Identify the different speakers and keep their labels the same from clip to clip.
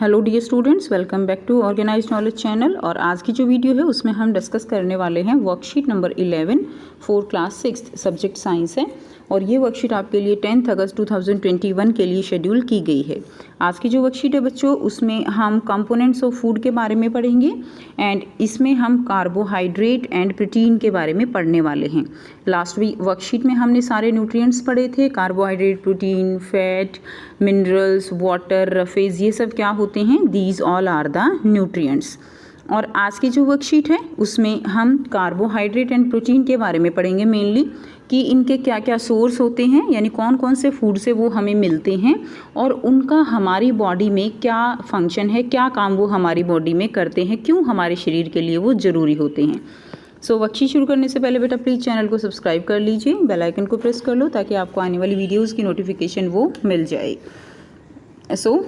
Speaker 1: Hello dear students, welcome back to organised knowledge channel. और आज की जो वीडियो है उसमें हम डिस्कस करने वाले हैं worksheet number 11 for class 6 subject science है। और ये वर्कशीट आपके लिए 10 अगस्त 2021 के लिए शेड्यूल की गई है। आज की जो वर्कशीट है बच्चों, उसमें हम कंपोनेंट्स ऑफ फूड के बारे में पढ़ेंगे एंड इसमें हम कार्बोहाइड्रेट एंड प्रोटीन के बारे में पढ़ने वाले हैं। लास्ट वीक वर्कशीट में हमने सारे न्यूट्रिएंट्स पढ़े थे, carbohydrate, protein, fat, minerals, water, roughage, ये सब क्या होते हैं, these all are the nutrients. और आज की जो वर्कशीट है उसमें हम कार्बोहाइड्रेट एंड प्रोटीन के बारे में पढ़ेंगे मेनली, कि इनके क्या क्या सोर्स होते हैं, यानी कौन कौन से फूड से वो हमें मिलते हैं और उनका हमारी बॉडी में क्या फंक्शन है, क्या काम वो हमारी बॉडी में करते हैं, क्यों हमारे शरीर के लिए वो ज़रूरी होते हैं। सो वर्कशीट शुरू करने से पहले बेटा प्लीज़ चैनल को सब्सक्राइब कर लीजिए, बेल आइकन को प्रेस कर लो ताकि आपको आने वाली वीडियोज़ की नोटिफिकेशन वो मिल जाए। सो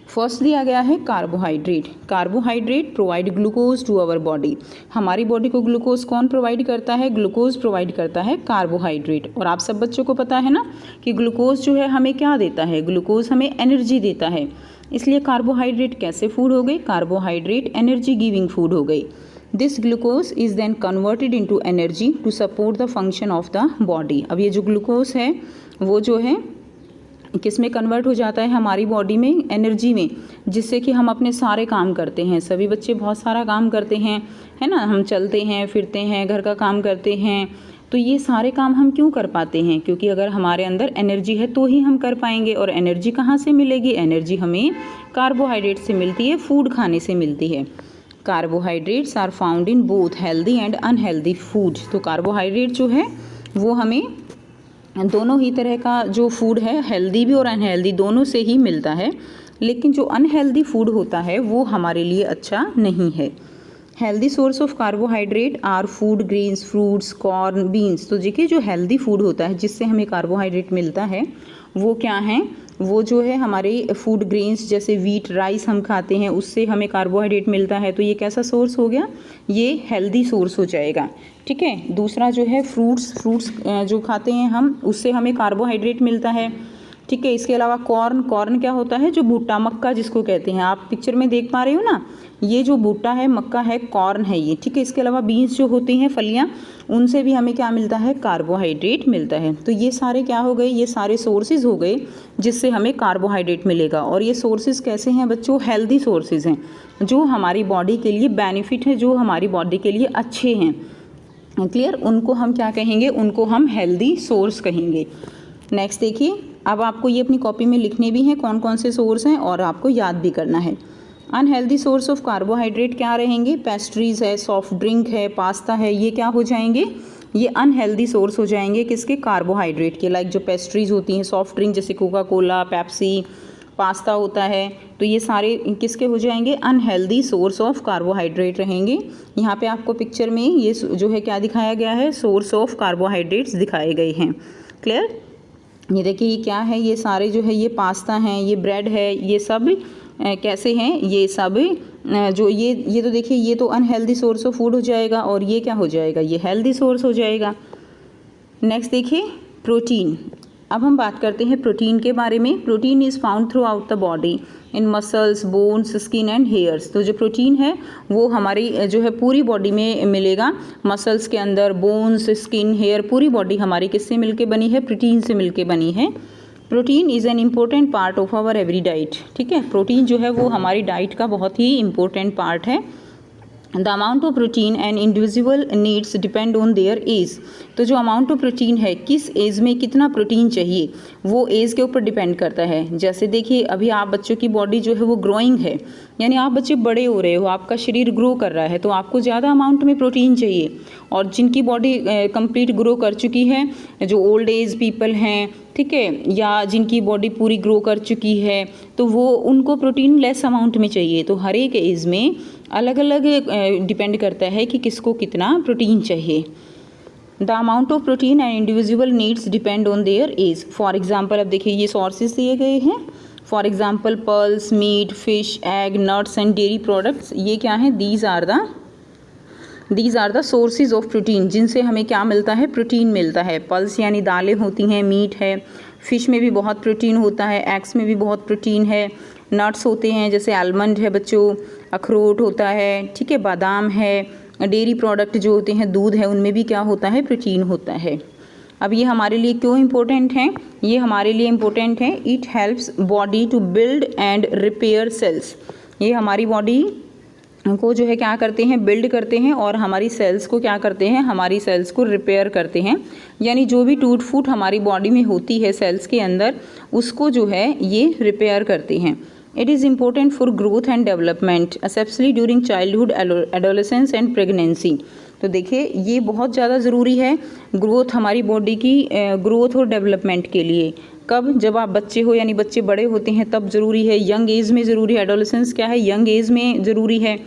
Speaker 1: फर्स्ट दिया गया है carbohydrate. Carbohydrate provide glucose to our body. हमारी बॉडी को ग्लूकोज कौन प्रोवाइड करता है? ग्लूकोज प्रोवाइड करता है कार्बोहाइड्रेट। और आप सब बच्चों को पता है ना कि ग्लूकोज जो है हमें क्या देता है? ग्लूकोज हमें एनर्जी देता है। इसलिए कार्बोहाइड्रेट कैसे फूड हो गई? कार्बोहाइड्रेट एनर्जी गिविंग फूड हो गई। This glucose is then converted into energy to support the function of the body. अब ये जो ग्लूकोज है वो जो है किस में कन्वर्ट हो जाता है? हमारी बॉडी में, एनर्जी में, जिससे कि हम अपने सारे काम करते हैं। सभी बच्चे बहुत सारा काम करते हैं, है ना। हम चलते हैं, फिरते हैं, घर का काम करते हैं। तो ये सारे काम हम क्यों कर पाते हैं? क्योंकि अगर हमारे अंदर एनर्जी है तो ही हम कर पाएंगे। और एनर्जी कहाँ से मिलेगी? एनर्जी हमें कार्बोहाइड्रेट से मिलती है, फूड खाने से मिलती है। Carbohydrates are found in both healthy and unhealthy food. तो कार्बोहाइड्रेट जो है वो हमें दोनों ही तरह का जो फूड है, हेल्दी भी और अनहेल्दी, दोनों से ही मिलता है। लेकिन जो अनहेल्दी फूड होता है वो हमारे लिए अच्छा नहीं है। Healthy source of carbohydrate are food grains, fruits, corn, beans. तो देखिए जो हेल्दी फूड होता है जिससे हमें कार्बोहाइड्रेट मिलता है वो क्या है? वो जो है हमारे फूड ग्रेन्स, जैसे वीट, राइस हम खाते हैं, उससे हमें कार्बोहाइड्रेट मिलता है। तो ये कैसा सोर्स हो गया? ये हेल्दी सोर्स हो जाएगा, ठीक है। दूसरा जो है फ्रूट्स जो खाते हैं हम, उससे हमें कार्बोहाइड्रेट मिलता है, ठीक है। इसके अलावा कॉर्न क्या होता है? जो भुट्टा, मक्का जिसको कहते हैं, आप पिक्चर में देख पा रहे हो ना, ये जो भुट्टा है, मक्का है, कॉर्न है ये, ठीक है। इसके अलावा बीन्स जो होती हैं, फलियाँ, उनसे भी हमें क्या मिलता है? कार्बोहाइड्रेट मिलता है। तो ये सारे क्या हो गए? ये सारे सोर्सेज हो गए जिससे हमें कार्बोहाइड्रेट मिलेगा। और ये सोर्सेज कैसे हैं बच्चों? हेल्दी सोर्सेज हैं, जो हमारी बॉडी के लिए बेनिफिट है, जो हमारी बॉडी के लिए अच्छे हैं। क्लियर? उनको हम क्या कहेंगे? उनको हम हेल्दी सोर्स कहेंगे। नेक्स्ट देखिए, अब आपको ये अपनी कॉपी में लिखने भी हैं कौन कौन से सोर्स हैं और आपको याद भी करना है। अनहेल्दी सोर्स ऑफ कार्बोहाइड्रेट क्या रहेंगे? पेस्ट्रीज है, सॉफ्ट ड्रिंक है, पास्ता है, ये क्या हो जाएंगे? ये अनहेल्दी सोर्स हो जाएंगे। किसके? कार्बोहाइड्रेट के। लाइक जो पेस्ट्रीज होती हैं, सॉफ्ट ड्रिंक जैसे कोका कोला, पेप्सी, पास्ता होता है, तो ये सारे किसके हो जाएंगे? अनहेल्दी सोर्स ऑफ कार्बोहाइड्रेट रहेंगे। यहाँ पे आपको पिक्चर में ये जो है क्या दिखाया गया है? सोर्स ऑफ कार्बोहाइड्रेट्स दिखाए गए हैं। क्लियर? ये देखिए ये क्या है? ये सारे जो है ये पास्ता हैं, ये ब्रेड है, ये सब कैसे हैं? ये सब जो ये तो देखिए ये तो अनहेल्दी सोर्स ऑफ फूड हो जाएगा और ये क्या हो जाएगा? ये हेल्दी सोर्स हो जाएगा। नेक्स्ट देखिए प्रोटीन। अब हम बात करते हैं प्रोटीन के बारे में। Protein is found through out the body in muscles, bones, skin and hairs. तो जो प्रोटीन है वो हमारी जो है पूरी बॉडी में मिलेगा। मसल्स के अंदर, बोन्स, स्किन, हेयर, पूरी बॉडी हमारी किससे मिलके बनी है? प्रोटीन से मिलके बनी है। Protein is an important part of our every diet, ठीक है। प्रोटीन जो है वो हमारी डाइट का बहुत ही इम्पोर्टेंट पार्ट है। The amount of protein and individual needs depend on their age. तो जो अमाउंट ऑफ प्रोटीन है, किस एज में कितना प्रोटीन चाहिए, वो एज के ऊपर डिपेंड करता है। जैसे देखिए अभी आप बच्चों की बॉडी जो है वो ग्रोइंग है, यानी आप बच्चे बड़े हो रहे हो, आपका शरीर ग्रो कर रहा है, तो आपको ज़्यादा अमाउंट में प्रोटीन चाहिए। और जिनकी बॉडी कंप्लीट ग्रो कर चुकी है, जो ओल्ड एज पीपल हैं, ठीक है, या जिनकी बॉडी पूरी ग्रो कर चुकी है, तो वो उनको प्रोटीन लेस अमाउंट में चाहिए। तो हर एक एज में अलग अलग डिपेंड करता है कि किसको कितना प्रोटीन चाहिए। The amount of protein and individual needs depend on their age. For example, अब देखिए ये सोर्सेज दिए गए हैं। For example pulse, meat, fish, egg, nuts and dairy products, ये क्या है? These are the sources of protein, जिनसे हमें क्या मिलता है? प्रोटीन मिलता है। पल्स यानी दालें होती हैं, मीट है, फिश में भी बहुत प्रोटीन होता है, एग्स में भी बहुत प्रोटीन है, नट्स होते हैं जैसे आलमंड है बच्चों, अखरोट होता है, ठीक है, बादाम है, डेयरी प्रोडक्ट जो होते हैं, दूध है, उनमें भी क्या होता है, प्रोटीन होता है। अब ये हमारे लिए क्यों इम्पोर्टेंट है? ये हमारे लिए इम्पोर्टेंट है, it helps body to build and repair cells. ये हमारी बॉडी को जो है क्या करते हैं, बिल्ड करते हैं और हमारी सेल्स को क्या करते हैं, हमारी सेल्स को रिपेयर करते हैं। यानी जो भी टूट फूट हमारी बॉडी में होती है सेल्स के अंदर, उसको जो है ये रिपेयर करते हैं। It is important for growth and development especially during childhood, adolescence and pregnancy. तो देखिए ये बहुत ज़्यादा ज़रूरी है ग्रोथ, हमारी बॉडी की ग्रोथ और डेवलपमेंट के लिए। कब? जब आप बच्चे हो, यानी बच्चे बड़े होते हैं तब ज़रूरी है, यंग एज में ज़रूरी है, एडोलेसेंस क्या है, यंग एज में ज़रूरी है,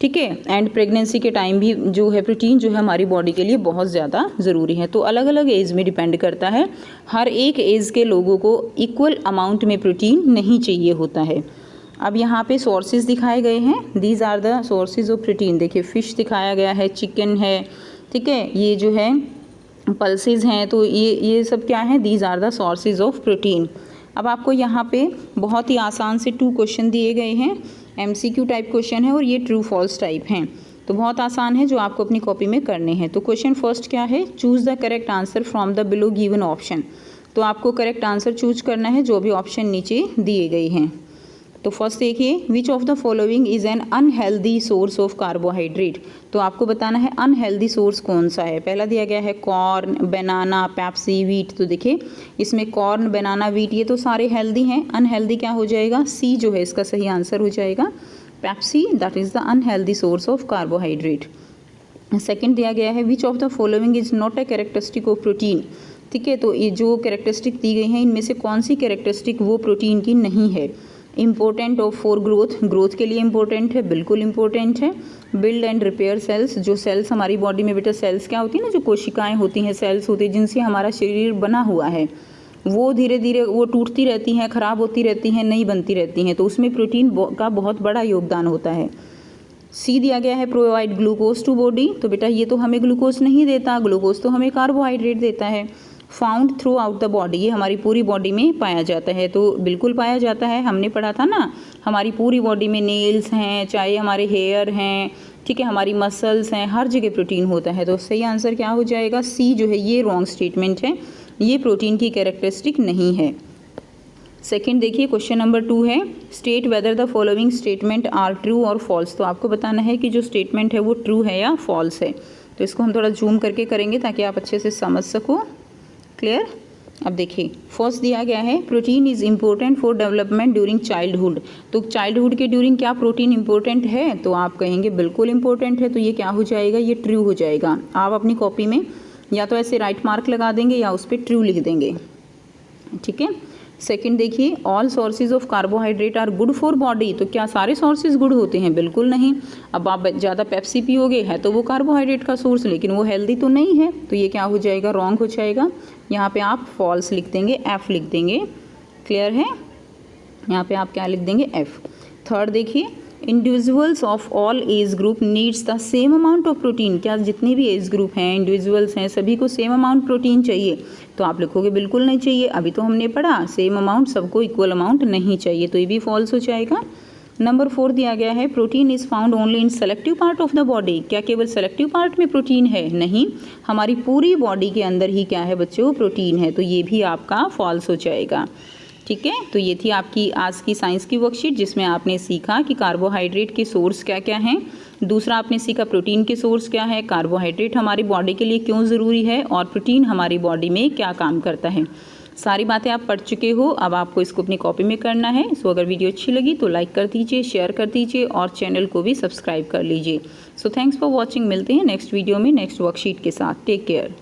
Speaker 1: ठीक है, एंड प्रेगनेंसी के टाइम भी जो है प्रोटीन जो है हमारी बॉडी के लिए बहुत ज़्यादा ज़रूरी है। तो अलग अलग एज में डिपेंड करता है, हर एक एज के लोगों को इक्वल अमाउंट में प्रोटीन नहीं चाहिए होता है। अब यहाँ पे सोर्सेज दिखाए गए हैं, these are the sources of protein. देखिए फ़िश दिखाया गया है, चिकन है, ठीक है, ये जो है पल्सेस हैं, तो ये सब क्या है, these are the sources of protein. अब आपको यहाँ पे बहुत ही आसान से 2 क्वेश्चन दिए गए हैं, MCQ टाइप क्वेश्चन है और ये ट्रू फॉल्स टाइप हैं। तो बहुत आसान है जो आपको अपनी कॉपी में करने हैं। तो क्वेश्चन फर्स्ट क्या है, choose the correct answer from the below given option. तो आपको करेक्ट आंसर चूज करना है जो भी ऑप्शन नीचे दिए गए हैं। तो फर्स्ट देखिए, which of the following is an unhealthy source of carbohydrate. तो आपको बताना है अनहेल्दी सोर्स कौन सा है। पहला दिया गया है कॉर्न, बनाना, पेप्सी, वीट। तो देखिए इसमें कॉर्न, बनाना, वीट ये तो सारे हेल्दी हैं। अनहेल्दी क्या हो जाएगा, सी जो है इसका सही आंसर हो जाएगा, Pepsi, that is the unhealthy source of carbohydrate. Second दिया गया है, which of the following is not a characteristic of protein. ठीक है, तो ये जो कैरेक्टरिस्टिक दी गई हैं इनमें से कौन सी कैरेक्टरिस्टिक वो प्रोटीन की नहीं है। Important of for growth, growth के लिए इम्पोर्टेंट है, बिल्कुल इम्पोर्टेंट है। बिल्ड एंड रिपेयर सेल्स, जो सेल्स हमारी बॉडी में बेटा सेल्स क्या होती है ना, जो कोशिकाएं होती हैं, सेल्स होती हैं जिनसे हमारा शरीर बना हुआ है, वो धीरे धीरे वो टूटती रहती हैं, ख़राब होती रहती हैं, नई बनती रहती हैं, तो उसमें प्रोटीन का बहुत बड़ा योगदान होता है। सी दिया गया है, प्रोवाइड ग्लूकोज टू बॉडी। तो बेटा ये तो हमें ग्लूकोज नहीं देता, ग्लूकोज तो हमें कार्बोहाइड्रेट देता है। Found through out the body, ये हमारी पूरी बॉडी में पाया जाता है। तो बिल्कुल पाया जाता है, हमने पढ़ा था ना, हमारी पूरी बॉडी में नेल्स हैं, चाहे हमारे हेयर हैं, ठीक है, हमारी मसल्स हैं, हर जगह प्रोटीन होता है। तो सही आंसर क्या हो जाएगा, सी जो है ये रॉन्ग स्टेटमेंट है, ये प्रोटीन की कैरेक्टरिस्टिक नहीं है। सेकेंड देखिए, क्वेश्चन नंबर 2 है, state whether the following statement are true और फॉल्स। तो आपको बताना है कि जो स्टेटमेंट है वो ट्रू है या फॉल्स है। तो इसको हम थोड़ा जूम करके करेंगे ताकि आप अच्छे से समझ सको। क्लियर? अब देखिए फर्स्ट दिया गया है, protein is important for development during childhood. तो चाइल्डहुड के ड्यूरिंग क्या प्रोटीन इंपॉर्टेंट है, तो आप कहेंगे बिल्कुल इंपॉर्टेंट है। तो ये क्या हो जाएगा, ये ट्रू हो जाएगा। आप अपनी कॉपी में या तो ऐसे राइट मार्क लगा देंगे या उस पर ट्रू लिख देंगे, ठीक है। सेकंड देखिए, all sources of carbohydrate are good for body. तो क्या सारे सोर्सेज गुड होते हैं, बिल्कुल नहीं। अब आप ज़्यादा पेप्सी पियोगे है तो वो कार्बोहाइड्रेट का सोर्स, लेकिन वो हेल्दी तो नहीं है, तो ये क्या हो जाएगा, रॉन्ग हो जाएगा। यहाँ पे आप फॉल्स लिख देंगे, एफ लिख देंगे। क्लियर है, यहाँ पे आप क्या लिख देंगे, एफ। थर्ड देखिए, individuals of all age group needs the same amount of protein. क्या जितने भी एज ग्रुप हैं, इंडिविजुअल्स हैं, सभी को सेम अमाउंट प्रोटीन चाहिए। तो आप लिखोगे बिल्कुल नहीं चाहिए, अभी तो हमने पढ़ा सेम अमाउंट, सबको इक्वल अमाउंट नहीं चाहिए, तो ये भी फॉल्स हो जाएगा। नंबर 4 दिया गया है, protein is found only in selective part of the body. क्या केवल सेलेक्टिव पार्ट में प्रोटीन है, नहीं, हमारी पूरी बॉडी के अंदर ही क्या है बच्चों, प्रोटीन है। तो ये भी आपका फॉल्स हो जाएगा, ठीक है। तो ये थी आपकी आज की साइंस की वर्कशीट, जिसमें आपने सीखा कि कार्बोहाइड्रेट के सोर्स क्या क्या हैं। दूसरा आपने सीखा प्रोटीन के सोर्स क्या है, कार्बोहाइड्रेट हमारी बॉडी के लिए क्यों ज़रूरी है, और प्रोटीन हमारी बॉडी में क्या काम करता है। सारी बातें आप पढ़ चुके हो, अब आपको इसको अपनी कॉपी में करना है। सो अगर वीडियो अच्छी लगी तो लाइक कर दीजिए, शेयर कर दीजिए और चैनल को भी सब्सक्राइब कर लीजिए। सो थैंक्स फॉर वॉचिंग, मिलते हैं नेक्स्ट वीडियो में नेक्स्ट वर्कशीट के साथ। Take care.